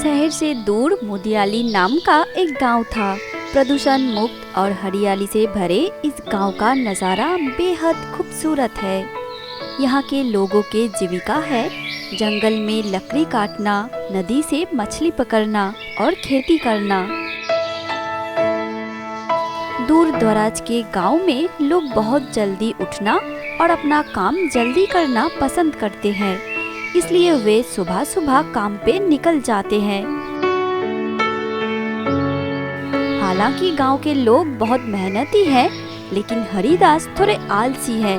शहर से दूर मुदियाली नाम का एक गांव था। प्रदूषण मुक्त और हरियाली से भरे इस गांव का नज़ारा बेहद खूबसूरत है। यहाँ के लोगों के जीविका है जंगल में लकड़ी काटना, नदी से मछली पकड़ना और खेती करना। दूर दराज के गांव में लोग बहुत जल्दी उठना और अपना काम जल्दी करना पसंद करते हैं, इसलिए वे सुबह सुबह काम पे निकल जाते हैं। हालांकि गांव के लोग बहुत मेहनती हैं, लेकिन हरिदास थोड़े आलसी हैं।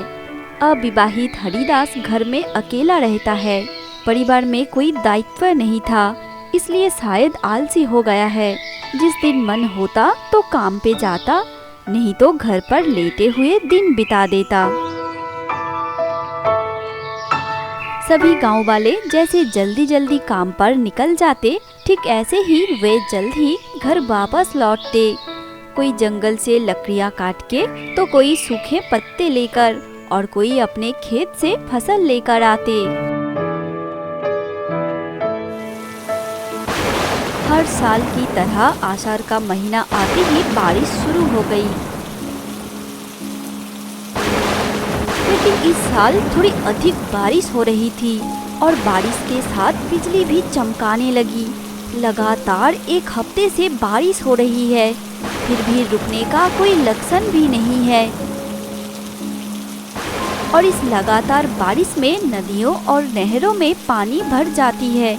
अविवाहित हरिदास घर में अकेला रहता है। परिवार में कोई दायित्व नहीं था, इसलिए शायद आलसी हो गया है। जिस दिन मन होता तो काम पे जाता, नहीं तो घर पर लेटे हुए दिन बिता देता। सभी गांव वाले जैसे जल्दी जल्दी काम पर निकल जाते, ठीक ऐसे ही वे जल्द ही घर वापस लौटते। कोई जंगल से लकड़ियां काट के, तो कोई सूखे पत्ते लेकर और कोई अपने खेत से फसल लेकर आते। हर साल की तरह आषाढ़ का महीना आते ही बारिश शुरू हो गई। लेकिन इस साल थोड़ी अधिक बारिश हो रही थी और बारिश के साथ बिजली भी चमकाने लगी। लगातार एक हफ्ते से बारिश हो रही है, फिर भी रुकने का कोई लक्षण भी नहीं है। और इस लगातार बारिश में नदियों और नहरों में पानी भर जाती है,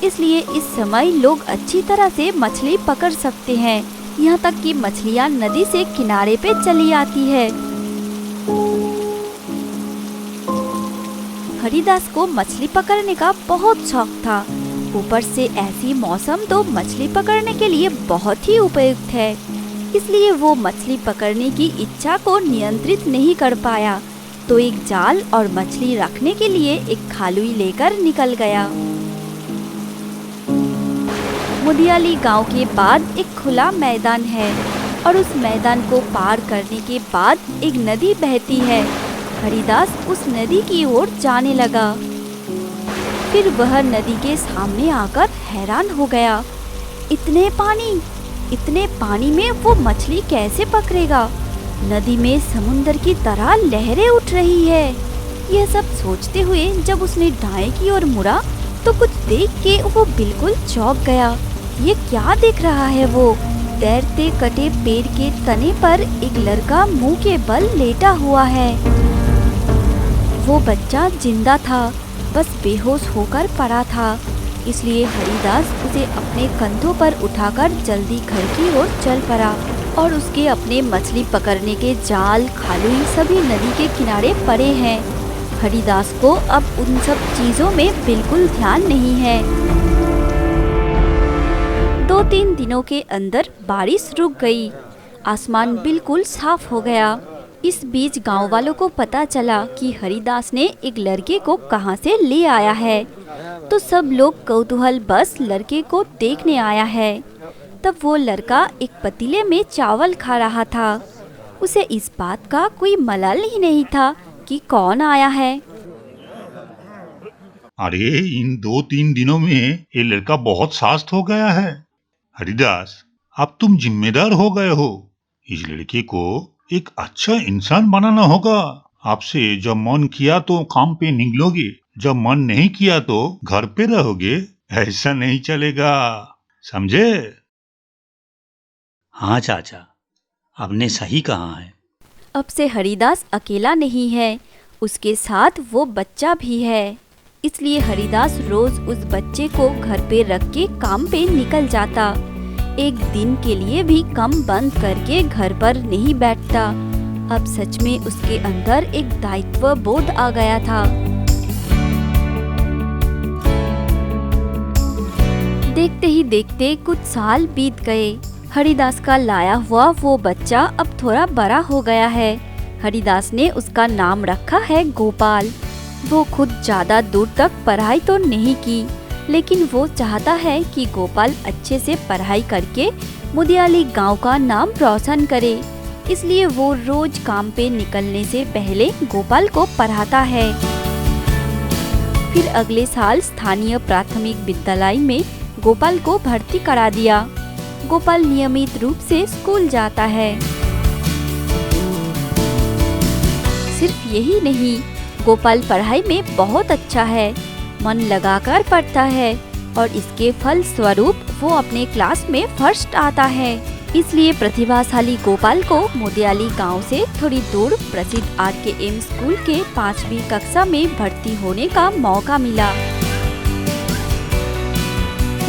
इसलिए इस समय लोग अच्छी तरह से मछली पकड़ सकते हैं। यहाँ तक कि मछलियाँ नदी से किनारे पे चली आती है। हरिदास को मछली पकड़ने का बहुत शौक था। ऊपर से ऐसी मौसम तो मछली पकड़ने के लिए बहुत ही उपयुक्त है, इसलिए वो मछली पकड़ने की इच्छा को नियंत्रित नहीं कर पाया, तो एक जाल और मछली रखने के लिए एक खालुई लेकर निकल गया। मुदियाली गांव के बाद एक खुला मैदान है और उस मैदान को पार करने के बाद एक नदी बहती है। हरिदास उस नदी की ओर जाने लगा। फिर वह नदी के सामने आकर हैरान हो गया। इतने पानी में वो मछली कैसे पकड़ेगा? नदी में समुंदर की तरह लहरें उठ रही है। यह सब सोचते हुए जब उसने दाएं की ओर मुड़ा, तो कुछ देख के वो बिल्कुल चौंक गया। ये क्या देख रहा है वो? तैरते कटे पेड़ के तने पर एक लड़का मुंह के बल लेटा हुआ है। वो बच्चा जिंदा था, बस बेहोश होकर पड़ा था, इसलिए हरिदास उसे अपने कंधों पर उठाकर जल्दी घर की ओर चल पड़ा और उसके अपने मछली पकड़ने के जाल, खालुई सभी नदी के किनारे पड़े हैं। हरिदास को अब उन सब चीजों में बिल्कुल ध्यान नहीं है। 2-3 दिनों के अंदर बारिश रुक गई। आसमान बिल्कुल साफ हो गया। इस बीच गांव वालों को पता चला कि हरिदास ने एक लड़के को कहां से ले आया है, तो सब लोग कौतूहल बस लड़के को देखने आया है। तब वो लड़का एक पतीले में चावल खा रहा था। उसे इस बात का कोई मलाल ही नहीं था कि कौन आया है। अरे, इन 2-3 दिनों में ये लड़का बहुत शास्त हो गया है। हरिदास, अब तुम जिम्मेदार हो गए हो। इस लड़के को एक अच्छा इंसान बनाना होगा। आपसे जब मन किया तो काम पे निकलोगे, जब मन नहीं किया तो घर पे रहोगे। ऐसा नहीं चलेगा, समझे? हाँ चाचा, आपने सही कहा है। अब से हरिदास अकेला नहीं है, उसके साथ वो बच्चा भी है। इसलिए हरिदास रोज उस बच्चे को घर पे रख के काम पे निकल जाता। एक दिन के लिए भी कम बंद करके घर पर नहीं बैठता। अब सच में उसके अंदर एक दायित्व बोध आ गया था। देखते ही देखते कुछ साल बीत गए। हरिदास का लाया हुआ वो बच्चा अब थोड़ा बड़ा हो गया है। हरिदास ने उसका नाम रखा है गोपाल। वो खुद ज्यादा दूर तक पढ़ाई तो नहीं की, लेकिन वो चाहता है कि गोपाल अच्छे से पढ़ाई करके मुदियाली गांव का नाम रोशन करे। इसलिए वो रोज काम पे निकलने से पहले गोपाल को पढ़ाता है। फिर अगले साल स्थानीय प्राथमिक विद्यालय में गोपाल को भर्ती करा दिया। गोपाल नियमित रूप से स्कूल जाता है। सिर्फ यही नहीं, गोपाल पढ़ाई में बहुत अच्छा है, मन लगाकर पढ़ता है और इसके फल स्वरूप वो अपने क्लास में फर्स्ट आता है। इसलिए प्रतिभाशाली गोपाल को मुदियाली गांव से थोड़ी दूर प्रसिद्ध RKM स्कूल के 5वीं कक्षा में भर्ती होने का मौका मिला।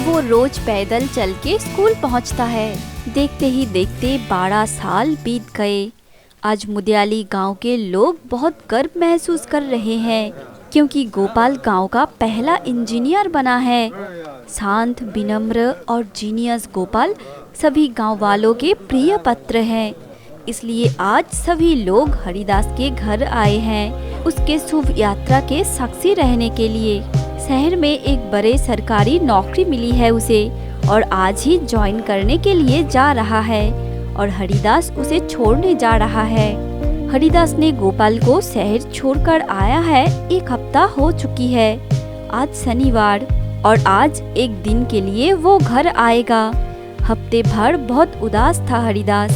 वो रोज पैदल चल के स्कूल पहुंचता है। देखते ही देखते 12 साल बीत गए। आज मुदियाली गांव के लोग बहुत गर्व महसूस कर रहे हैं, क्योंकि गोपाल गांव का पहला इंजीनियर बना है। शांत, विनम्र और जीनियस गोपाल सभी गांव वालों के प्रिय पात्र हैं। इसलिए आज सभी लोग हरिदास के घर आए हैं उसके शुभ यात्रा के साक्षी रहने के लिए। शहर में एक बड़े सरकारी नौकरी मिली है उसे और आज ही ज्वाइन करने के लिए जा रहा है और हरिदास उसे छोड़ने जा रहा है। हरिदास ने गोपाल को शहर छोड़कर आया है 1 हफ्ता हो चुकी है। आज शनिवार और आज एक दिन के लिए वो घर आएगा। हफ्ते भर बहुत उदास था हरिदास,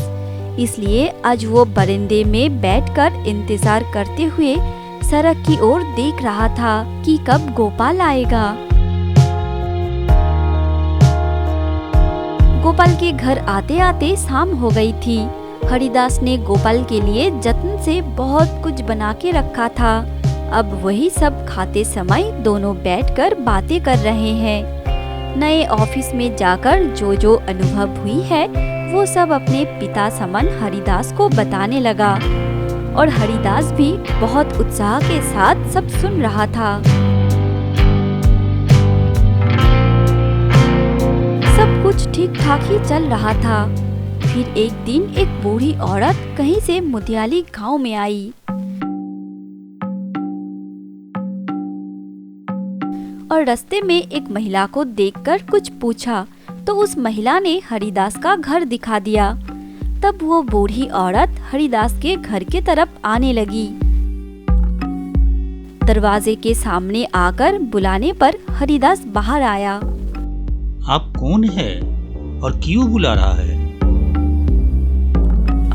इसलिए आज वो बरामदे में बैठकर इंतजार करते हुए सड़क की ओर देख रहा था कि कब गोपाल आएगा। गोपाल के घर आते आते शाम हो गई थी। हरिदास ने गोपाल के लिए जत्न से बहुत कुछ बना के रखा था। अब वही सब खाते समय दोनों बैठकर बातें कर रहे हैं। नए ऑफिस में जाकर जो अनुभव हुई है वो सब अपने पिता समान हरिदास को बताने लगा और हरिदास भी बहुत उत्साह के साथ सब सुन रहा था। सब कुछ ठीक ठाक ही चल रहा था। फिर एक दिन एक बूढ़ी औरत कहीं से मुदियाली गांव में आई और रास्ते में एक महिला को देखकर कुछ पूछा तो उस महिला ने हरिदास का घर दिखा दिया। तब वो बूढ़ी औरत हरिदास के घर के तरफ आने लगी। दरवाजे के सामने आकर बुलाने पर हरिदास बाहर आया। आप कौन है और क्यों बुला रहा है?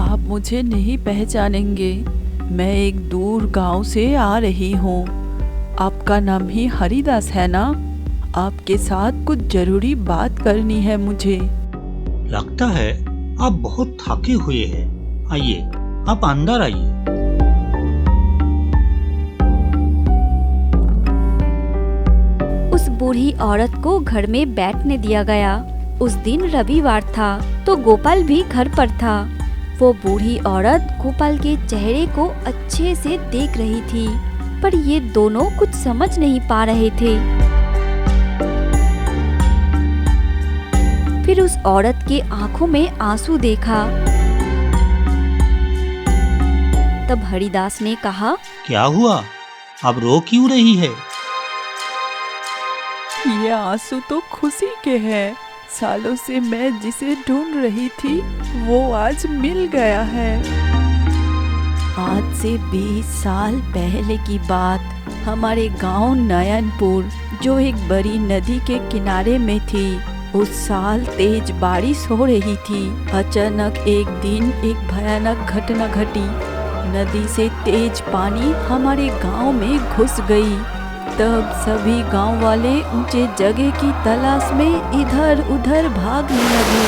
आप मुझे नहीं पहचानेंगे। मैं एक दूर गांव से आ रही हूँ। आपका नाम ही हरिदास है ना? आपके साथ कुछ जरूरी बात करनी है मुझे। लगता है आप बहुत थके हुए हैं। आइए, आप अंदर आइए। उस बूढ़ी औरत को घर में बैठने दिया गया। उस दिन रविवार था तो गोपाल भी घर पर था। वो बूढ़ी औरत गोपाल के चेहरे को अच्छे से देख रही थी, पर ये दोनों कुछ समझ नहीं पा रहे थे। फिर उस औरत के आंखों में आंसू देखा। तब हरिदास ने कहा, क्या हुआ? अब रो क्यों रही है? ये आंसू तो खुशी के हैं। सालों से मैं जिसे ढूंढ रही थी वो आज मिल गया है। आज से 20 साल पहले की बात। हमारे गांव नयनपुर, जो एक बड़ी नदी के किनारे में थी, उस साल तेज बारिश हो रही थी। अचानक एक दिन एक भयानक घटना घटी। नदी से तेज पानी हमारे गांव में घुस गई। तब सभी गांव वाले ऊंचे जगह की तलाश में इधर उधर भागने लगे।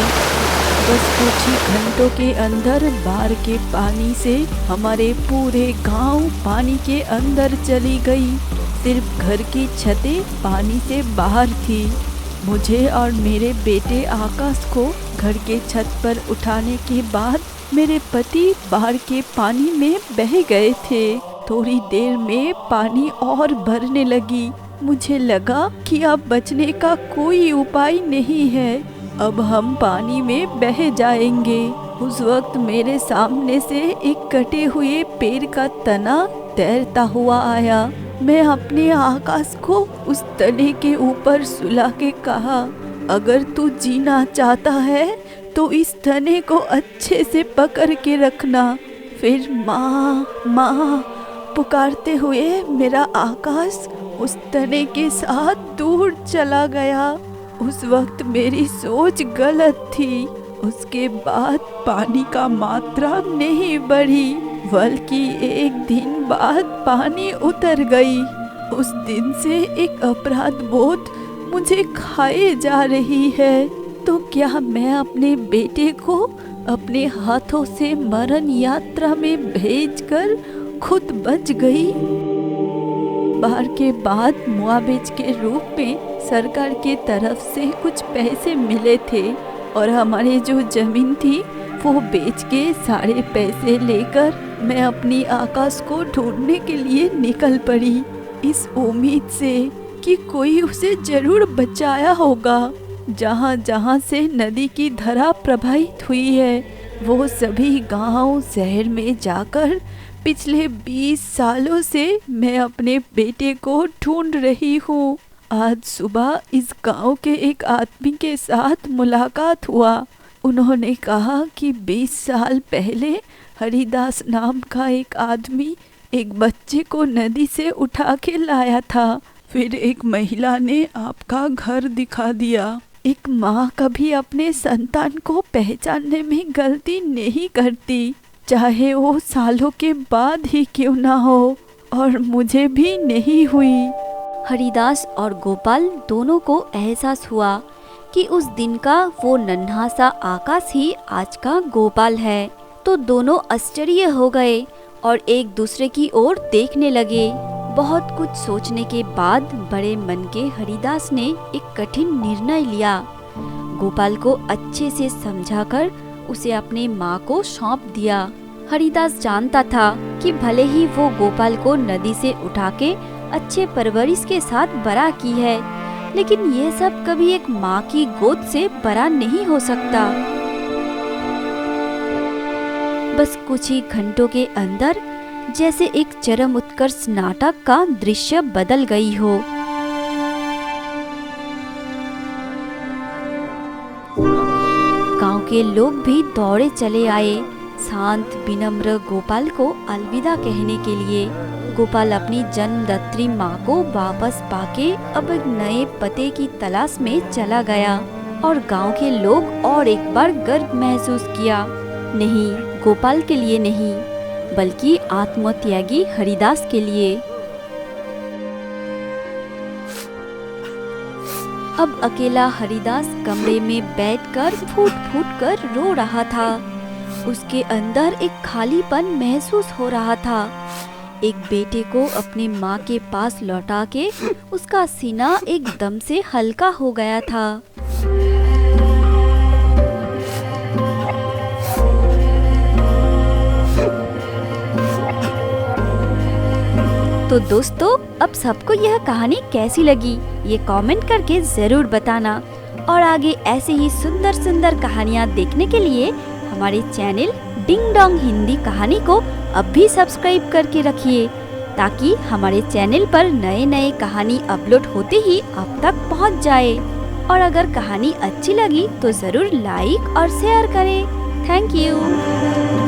बस कुछ ही घंटों के अंदर बाढ़ के पानी से हमारे पूरे गांव पानी के अंदर चली गई। सिर्फ घर की छतें पानी से बाहर थी। मुझे और मेरे बेटे आकाश को घर के छत पर उठाने के बाद मेरे पति बाढ़ के पानी में बह गए थे। थोड़ी देर में पानी और भरने लगी। मुझे लगा कि अब बचने का कोई उपाय नहीं है, अब हम पानी में बह जाएंगे। उस वक्त मेरे सामने से एक कटे हुए पेड़ का तना तैरता हुआ आया। मैं अपने आकाश को उस तने के ऊपर सुला के कहा, अगर तू जीना चाहता है तो इस तने को अच्छे से पकड़ के रखना। फिर माँ माँ पुकारते हुए मेरा आकाश उस तने के साथ दूर चला गया। उस वक्त मेरी सोच गलत थी। उसके बाद पानी का मात्रा नहीं बढ़ी, बल्कि एक दिन बाद पानी उतर गई। उस दिन से एक अपराध बोध मुझे खाए जा रही है। तो क्या मैं अपने बेटे को अपने हाथों से मरण यात्रा में भेजकर खुद बच गई? बार के बाद मुआवजे के रूप में सरकार के तरफ से कुछ पैसे मिले थे और हमारी जो जमीन थी वो बेच के सारे पैसे लेकर मैं अपनी आकाश को ढूंढने के लिए निकल पड़ी, इस उम्मीद से कि कोई उसे जरूर बचाया होगा। जहाँ जहाँ से नदी की धारा प्रवाहित हुई है वो सभी गांव शहर में जाकर पिछले 20 सालों से मैं अपने बेटे को ढूंढ रही हूँ। आज सुबह इस गांव के एक आदमी के साथ मुलाकात हुआ। उन्होंने कहा कि 20 साल पहले हरिदास नाम का एक आदमी एक बच्चे को नदी से उठा के लाया था। फिर एक महिला ने आपका घर दिखा दिया। एक माँ कभी अपने संतान को पहचानने में गलती नहीं करती, चाहे वो सालों के बाद ही क्यों ना हो, और मुझे भी नहीं हुई। हरिदास और गोपाल दोनों को एहसास हुआ कि उस दिन का वो नन्हा सा आकाश ही आज का गोपाल है। तो दोनों आश्चर्य हो गए और एक दूसरे की ओर देखने लगे। बहुत कुछ सोचने के बाद बड़े मन के हरिदास ने एक कठिन निर्णय लिया। गोपाल को अच्छे से समझाकर उसे अपने माँ को सौंप दिया। हरिदास जानता था कि भले ही वो गोपाल को नदी से उठा के अच्छे परवरिश के साथ बड़ा की है, लेकिन ये सब कभी एक माँ की गोद से बड़ा नहीं हो सकता। बस कुछ ही घंटों के अंदर जैसे एक चरम उत्कर्ष नाटक का दृश्य बदल गई हो। गांव के लोग भी दौड़े चले आए शांत विनम्र गोपाल को अलविदा कहने के लिए। गोपाल अपनी जन्मदात्री माँ को वापस पाके अब एक नए पते की तलाश में चला गया और गांव के लोग और एक बार गर्व महसूस किया। नहीं, गोपाल के लिए नहीं, बल्कि आत्मत्यागी हरिदास के लिए। अब अकेला हरिदास कमरे में बैठकर फूट फूट कर रो रहा था। उसके अंदर एक खालीपन महसूस हो रहा था। एक बेटे को अपने माँ के पास लौटा के उसका सीना एकदम से हल्का हो गया था। तो दोस्तों, अब सबको यह कहानी कैसी लगी ये कमेंट करके जरूर बताना और आगे ऐसे ही सुंदर सुंदर कहानियाँ देखने के लिए हमारे चैनल डिंग डोंग हिंदी कहानी को अब भी सब्सक्राइब करके रखिए, ताकि हमारे चैनल पर नए नए कहानी अपलोड होते ही आप तक पहुंच जाए। और अगर कहानी अच्छी लगी तो जरूर लाइक और शेयर करें। Thank you.